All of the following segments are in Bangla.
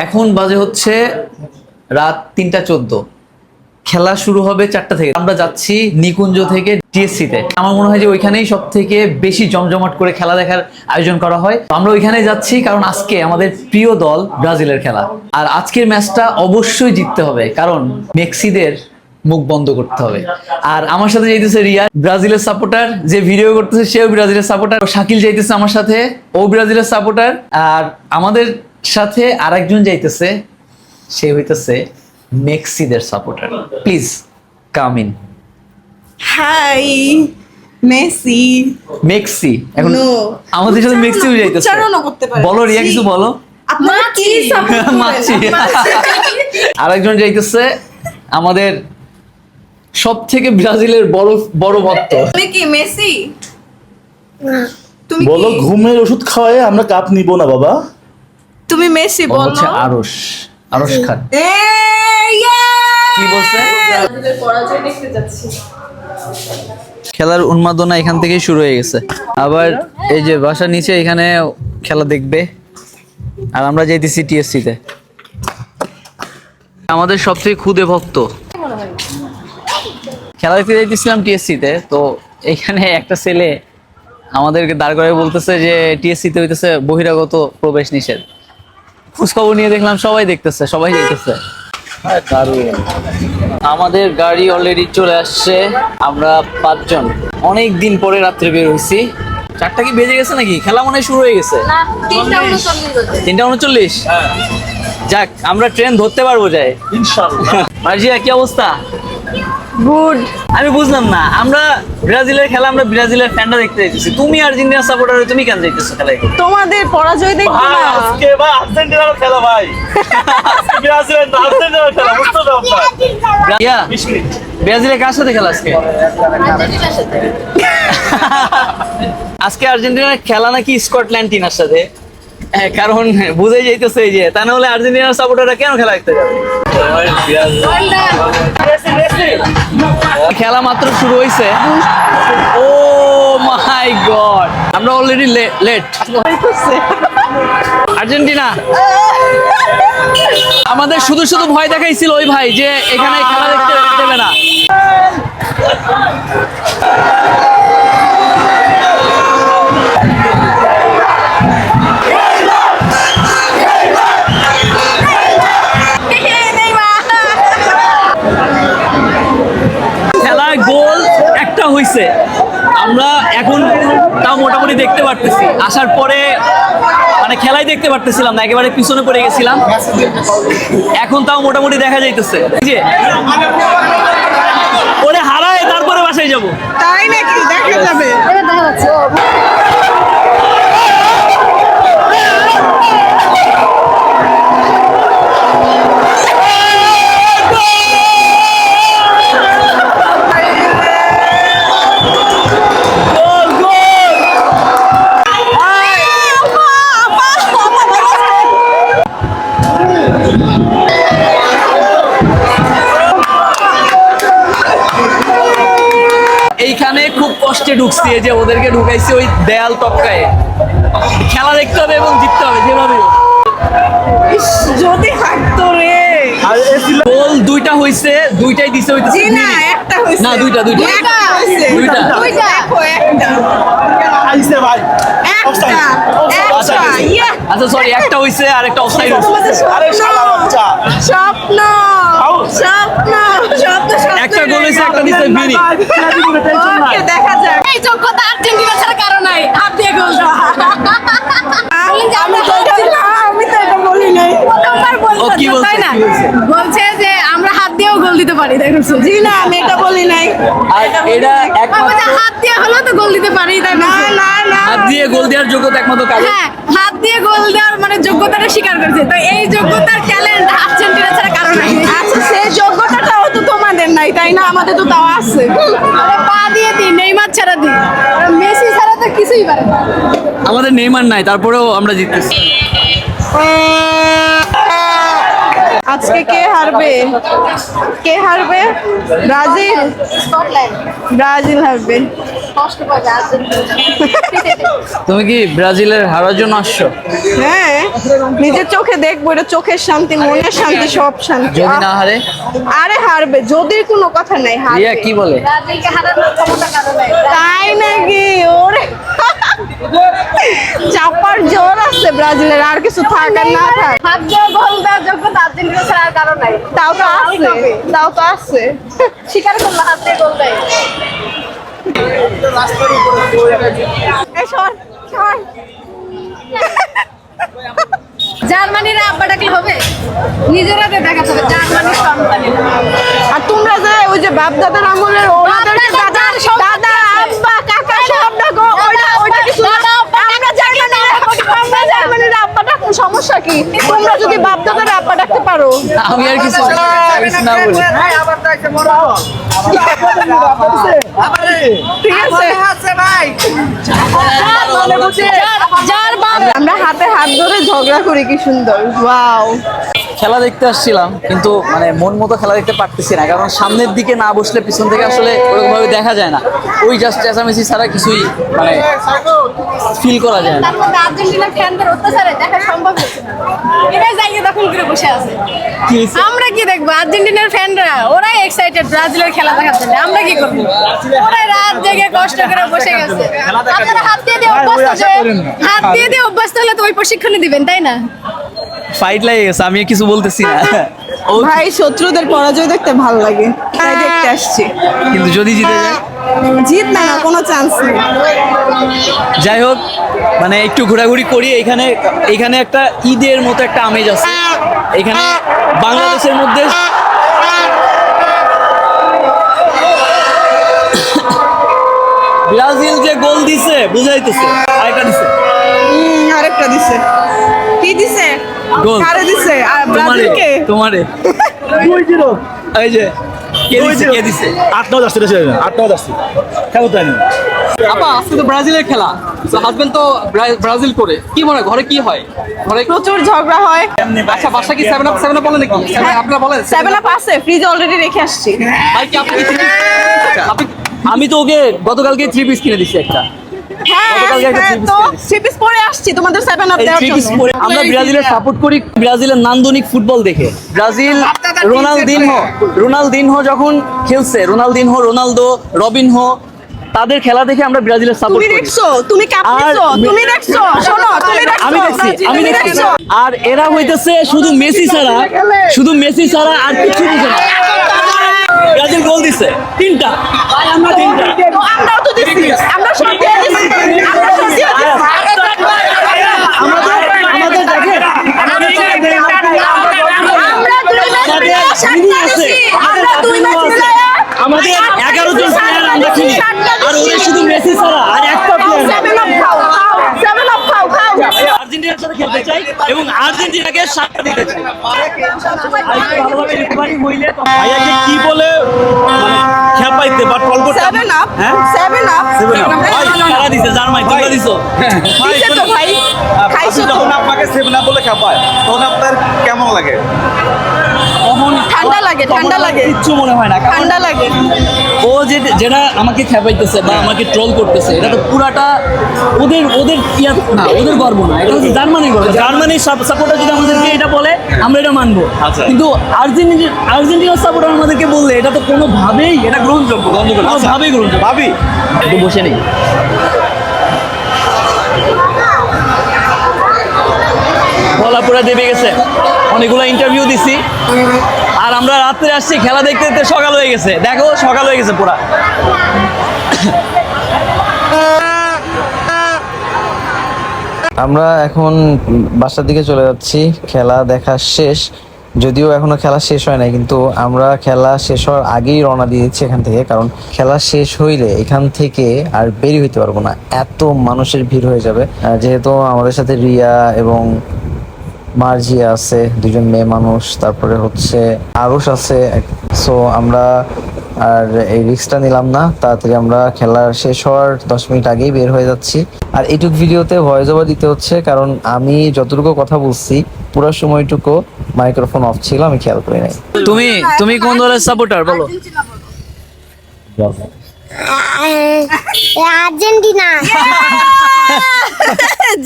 এখন বাজে হচ্ছে রাত 3:14। খেলা শুরু হবে 4টা থেকে। আমরা যাচ্ছি নিকুঞ্জ থেকে টিএসসি তে। আমার মনে হয় যে ওইখানেই সব থেকে বেশি জমজমাট করে খেলা দেখার আয়োজন করা হয়। আমরা ওইখানে যাচ্ছি কারণ আজকে আমাদের প্রিয় দল ব্রাজিলের খেলা। আর আজকের ম্যাচটা অবশ্যই জিততে হবে, কারণ মেক্সিদের মুখ বন্ধ করতে হবে। আর আমার সাথে যাইতেছে রিয়া, ব্রাজিলের সাপোর্টার, যে ভিডিও করতেছে সেও ব্রাজিলের সাপোর্টার। শাকিল যাইতেছে আমার সাথে, ও ব্রাজিলের সাপোর্টার। আর আমাদের সাথে আরেকজন যাইতেছে, সে হইতেছে মেক্সিদের supporter. Please come in. Hi Messi. মেক্সি এখন No. আমাদের সাথে মেক্সি হয়ে যাইতেছে। উচ্চারণও করতে পারে। বলো রিয়া, কিছু বলো। আপনারা কি সাপোর্ট মাছি। করেন? আরেকজন যাইতেছে আমাদের সব থেকে ব্রাজিলের বড় ভক্ত। তুমি কি মেসি? তুমি বলো, কি? ঘুমের ওষুধ খাওয়ায় আমরা কাপ নিব না বাবা। তুমি মেসি ও বলো। হচ্ছে আরশ খান। কি বলছে? আমাদের পরাজয় দেখতে যাচ্ছি। খেলার উন্মাদনা এখান থেকেই শুরু হয়ে গেছে। আবার এই যে বাসার নিচে এখানে খেলা দেখবে, আর আমরা যাইতেছি টিএসসি তে। আমাদের সবথেকে খুদে ভক্ত। খেলা দেখতে যাইতেছিলাম টিএসসি তে, তো এখানে একটা ছেলে আমাদেরকে দাঁড় করে বলতেছে যে টিএসসি তে হইতেছে বহিরাগত প্রবেশ নিষেধ। খোঁজখবর নিয়ে দেখলাম সবাই দেখতেছে, সবাই যাইতেছে। আমাদের গাড়ি অলরেডি চলে আসছে। আমরা 5 জন অনেক দিন পরে রাত্রে বের হইছি। 4টা কি বেজে গেছে নাকি? খেলা মনে হয় শুরু হয়ে গেছে। 3:39। যাক, আমরা ট্রেন ধরতে পারবো যাই ইনশাআল্লাহ। মার্জিয়া, কি অবস্থা? গুড। আমি বুঝলাম না, আমরা ব্রাজিলের খেলা, আমরা ব্রাজিলের ফ্যানটা দেখতে যাইতেছি, তুমি আর্জেন্টিনা সাপোর্টার, তুমি কেন যাইতেছো খেলায়? তোমাদের পরাজয় দেখবো ভাই, না। আজকে ভাই আর্জেন্টিনার খেলা ভাই। আজকে ব্রাজিলের না আর্জেন্টিনার খেলা, বুঝছো তো আপনারা? ইয়া, 20 মিনিট। ব্রাজিলের কার সাথে খেলা আজকে? আজকে আর্জেন্টিনার খেলা নাকি স্কটল্যান্ড সাথে। হ্যাঁ, কারণ বুঝেই যাইতেছে এই যে, তা না হলে আর্জেন্টিনার সাপোর্টাররা কেন খেলা দেখতে যাবে? খেলা মাত্র শুরু হয়েছে। ও মাই গড, আমরা অলরেডি লেট। আর্জেন্টিনা আমাদের শুধু ভয় দেখাইছিল ওই ভাই, যে এখানে খেলা দেখতে দেবে না। খেলায় গোল একটা হইছে, আমরা এখন তাও মোটামুটি দেখতে পারতেছি। আসার পরে মানে খেলাই দেখতে পারতেছিলাম না, একেবারে পিছনে পড়ে গেছিলাম। এখন তাও মোটামুটি দেখা যাইতেছে যে ওরে হারায় তারপরে বাসায় যাব। তাই নাকি? দেখা যাবে। এইখানে খুব কষ্টে ঢুকছি, এই যে ওদেরকে ঢুকাইছি ওই দেয়াল টপকায়। খেলা দেখতে হবে এবং জিততে হবে যেভাবে। যদি হাঁটতো রে। আর গোল 2টা হইছে, 2টাই দিছে হইতেছে। জি না, একটা হইছে। না, 2টা। একটা হইছে। দুইটা। দেখো, একটা। আইছে ভাই। একটা। আচ্ছা, একটা। ইয়া। আচ্ছা সরি, একটা হইছে আর একটা অফসাইড হইছে। আরে শালা বাচ্চা। স্বপ্ন। স্বপ্ন। একটা গোল হইছে, একটা দিছে বিনি। ওকে, দেখা যাক। এই যোগ্যতা আর্জেন্টিনা ছাড়া কারণ নাই, হাত দিয়ে গোল দেওয়া। আমি তো এটা বলি নাই। প্রথমবার ও কি বলছে, বলছে? তাই না? কি বলছে? বলছে যে আমরা হাত দিয়েও গোল দিতে পারি, দেখছো? জি না, আমি এটা বলি নাই। আর এটা আমি একমাত্র বলছি, হাত দিয়ে হলেও তো গোল দিতে পারি, তাই না? না। হাত দিয়ে গোল দেওয়ার যোগ্যতা একমাত্র কাজ। হ্যাঁ, হাত দিয়ে গোল দেওয়ার মানে যোগ্যতাটা স্বীকার করেছে। তো এই যোগ্যতার ট্যালেন্ট আর্জেন্টিনা ছাড়া কারণ নাই। আচ্ছা, সেই যোগ্যতাটাও তো তোমাদের নাই, তাই না? আমাদের তো তাও আছে। আরে পা দিয়ে দিই, নেইমার ছাড়া দিই, মেসি ছাড়া তো কিছুই পারে না। আমাদের নেইমার নাই, তারপরেও আমরা জিততেছি। আজকে কে হারবে? কে হারবে? ব্রাজিল। স্কটল্যান্ড। ব্রাজিল হারবে। কষ্ট পাবে আর্জেন্টিনা। তুমি কি ব্রাজিলের হারার জন্য আসছো? হ্যাঁ, নিজের চোখে দেখবো, এটা চোখের শান্তি, মনের শান্তি, সব শান্তি। যদি না হারে? আরে হারবে, যদি কোনো কথা নাই, রিয়া হারবে। কি বলে? ব্রাজিলকে হারানোর ক্ষমতা কারো নাই। তাই নাকি? ওরে চাপার জোর আছে ব্রাজিলের, আর কিছু থাক আর না থাক। হাত দিয়ে গোল দেওয়ার যোগ্যতা আর্জেন্টিনা ছাড়া আর কারো নাই। তাও তো আছে। স্বীকার করলো হাত দিয়ে গোল দেয়। এই সর। জার্মানিরা আব্বা ডাকলে হবে? নিজেরা দেখাতে হবে জার্মানির সন্তানেরা। আর তোমরা যে ওই যে বাপ দাদার আমলের ওনাদেরকে বাপ দাদা দাদার সব দাদা আব্বা কাকা সব ডাকো, ওইটা কিছু না। আমরা জার্মানির আব্বা ডাকবো, সমস্যা কি? তোমরা যদি বাপ দাদার আব্বা ডাকতে পারো। আমি আর কিছু না বলি। ঠিক আছে, যার বাপ আমরা হাতে হাত ধরে ঝগড়া করি, কি সুন্দর। ওয়াও, খেলা দেখতে আসছিলাম কিন্তু মানে মন মতো খেলা দেখতে পারতেছি না, কারণ সামনের দিকে না বসলে পিছন থেকে আসলে ওরকম ভাবে দেখা যায় না। ওই জাস্ট চেঁচামেচি ছাড়া কিছুই মানে ফিল করা যায় না। তার মধ্যে আর্জেন্টিনার ফ্যানদের অত্যাচারে দেখা সম্ভব হচ্ছে না। এরাই জায়গা দখল করে বসে আছে। কি হয়েছে? আমরা কি দেখবো? আর্জেন্টিনার ফ্যানরা ওরাই এক্সাইটেড ব্রাজিলের খেলা দেখার জন্য। আমরা কি করবো? ওরাই রাত জেগে কষ্ট করে বসে গেছে। আপনারা হাত দিয়ে অভ্যস্ত, হাত দিয়ে অভ্যস্ত হলে তো ওই প্রশিক্ষণই দিবেন, তাই না? ফাইট লেগে গেছে, আমি আর কিছু বলতেছি না। ও ভাই শত্রুদের পরাজয় দেখতে ভালো লাগে, তাই দেখতে আসছি। কিন্তু যদি জিতে যায়? জিত না, কোনো চান্স নেই। যাই হোক, মানে একটু ঘোরাঘুরি করি। এখানে একটা ঈদের মতো একটা আমেজ আছে। এখানে বাংলাদেশের মধ্যে ব্রাজিল যে গোল দিছে বুঝাইতেছে, আরেকটা দিছে আরেকটা দিছে। কি দিছে? গোল। কারে দিছে? আর ব্রাজিলকে? তোমারে এই যে কে দিছে? 8-9 আসছে, 8-9 আসছে খেলো তাই না। আপা, আজকে তো ব্রাজিলের খেলা, হাজবেন্ড তো ব্রাজিল করে, কি মনে হয় ঘরে কি হয়? ঘরে প্রচুর ঝগড়া হয়। আচ্ছা, বাসা কি 7 আপ বলে নাকি? আপনারা বলেন 7 আপ আছে, ফ্রিজে অলরেডি রেখে আসছি। ভাই কি আপনি কি আপনি আমি তো ওকে গতকালকে 3 পিস কিনে দিছি একটা। হ্যাঁ, গতকালকে একটা হ্যাঁ, three piece তো কিনে দিছি। 3 পিস পরে আসছি তোমাদের 7 আপ এই দেওয়ার 3 পিস জন্য। পরে আমরা ব্রাজিলের সাপোর্ট করি। ব্রাজিলের নান্দনিক ফুটবল দেখে ব্রাজিল রোনালদিনহো যখন খেলছে, রোনালদো, রবিনহো, তাদের খেলা দেখে আমরা ব্রাজিলের সাপোর্ট তুমি করি। দেখছো, তুমি কাঁপছো, আর- তুমি দেখছো, শোনো, তুমি দেখছো, আমি তুমি দেখছি। দেখছো। আর এরা হইতেছে শুধু মেসি ছাড়া আর কিছু বুঝে না। ব্রাজিল গোল দিছে 3টা, আমরা 3টা। তো আমরাও তো দিচ্ছি, আমরা সব দিয়ে দিচ্ছি, আমরা সব দিয়ে দিচ্ছি। আমাদের দেখেন, আমরা 2 ম্যাচ মিলায়া 7টা দিছি, আমরা 2 ম্যাচ মিলায়া আমাদের 11 জন প্লেয়ার আমরা খেলি, আর ওদের শুধু মেসি ছাড়া আর একটা প্লেয়ার। 7 আপ খাও, 7 আপ খাও। আর্জেন্টিনার সাথে খেলতে চাই এবং আর্জেন্টিনাকে 7টা দিতে চাই। ভালোভাবে রিকভারি হইলে ভাইয়াকে কি বলে মানে খেপাইতে বা টল করতে 7 আপ, হ্যাঁ? 7 আপ। ভাই কারা দিছে? জার্মানি তোমরা দিছো? দিছে তো ভাই, খাইছো তো। যখন আপনাকে 7 আপ বলে খেপায় তখন আপনার কেমন লাগে? ঠান্ডা লাগে, কিচ্ছু মনে হয় না, কারণ ঠান্ডা লাগে। ও যেটা আমাকে খেপাইতেছে বা আমাকে ট্রল করতেছে, এটা তো পুরাটা ওদের ইয়া না, ওদের গর্ব না, এটা হচ্ছে জার্মানির গর্ব। জার্মানির সাপোর্টার যদি আমাদেরকে এটা বলে আমরা এটা মানবো, আচ্ছা। কিন্তু আর্জেন্টিনার সাপোর্টার আমাদেরকে বললে এটা তো কোনোভাবেই এটা গ্রহণযোগ্য কোনোভাবেই গ্রহণযোগ্য। ভাবি একটু বসে নেই। গলা পুরা দেবে গেছে, অনেকগুলো ইন্টারভিউ দিছি, আর আমরা রাত্রে আসছি খেলা দেখতে দেখতে সকাল হয়ে গেছে। দেখো সকাল হয়ে গেছে পুরা। আমরা এখন বাসার দিকে চলে যাচ্ছি। খেলা দেখা শেষ, যদিও এখনো খেলা শেষ হয় নাই, কিন্তু আমরা খেলা শেষ হওয়ার আগেই রওনা দিয়েছি এখান থেকে, কারণ খেলা শেষ হইলে এখান থেকে আর বেরি হইতে পারবো না, এত মানুষের ভিড় হয়ে যাবে। যেহেতু আমাদের সাথে রিয়া এবং মার্জিয়া আছে, 2জন মেয়ে মানুষ, তারপরে হচ্ছে আরুষ আছে, সো আমরা আর এই রিস্কটা নিলাম না। তাড়াতাড়ি আমরা খেলা শেষ হওয়ার 10 মিনিট আগেই বের হয়ে যাচ্ছি। আর এইটুক ভিডিওতে ভয়েস ওভার দিতে হচ্ছে, কারণ আমি যতটুকু কথা বলছি পুরো সময়টুকু মাইক্রোফোন অফ ছিল, আমি খেয়াল করি নাই। তুমি কোন দলের সাপোর্টার বলো? আর্জেন্টিনা।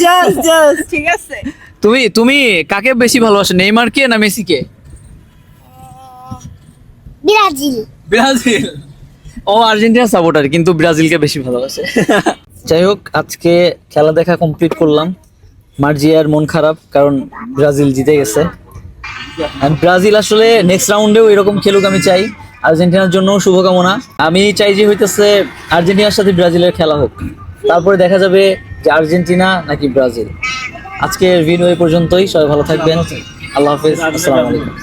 জাস্ট জাস্ট ঠিক আছে। তুমি তুমি কাকে বেশি ভালোবাসো, নেইমারকে না মেসিকে? ব্রাজিল। ব্রাজিল। ও আর্জেন্টিনা সাপোর্টার কিন্তু ব্রাজিলকে বেশি ভালোবাসে। যাই হোক, আজকে খেলা দেখা কমপ্লিট করলাম। মার্জিয়ার মন খারাপ কারণ ব্রাজিল জিতে গেছে। And ব্রাজিল আসলে নেক্সট রাউন্ডেও এরকম খেলুক আমি চাই। আর্জেন্টিনার জন্য শুভকামনা। আমি চাই যে হইতেছে আর্জেন্টিনার সাথে ব্রাজিলের খেলা হোক, তারপরে দেখা যাবে যে আর্জেন্টিনা নাকি ব্রাজিল। আজকের ভিডিও এই পর্যন্তই। সবাই ভালো থাকবেন। আল্লাহ হাফেজ। আসসালামু আলাইকুম।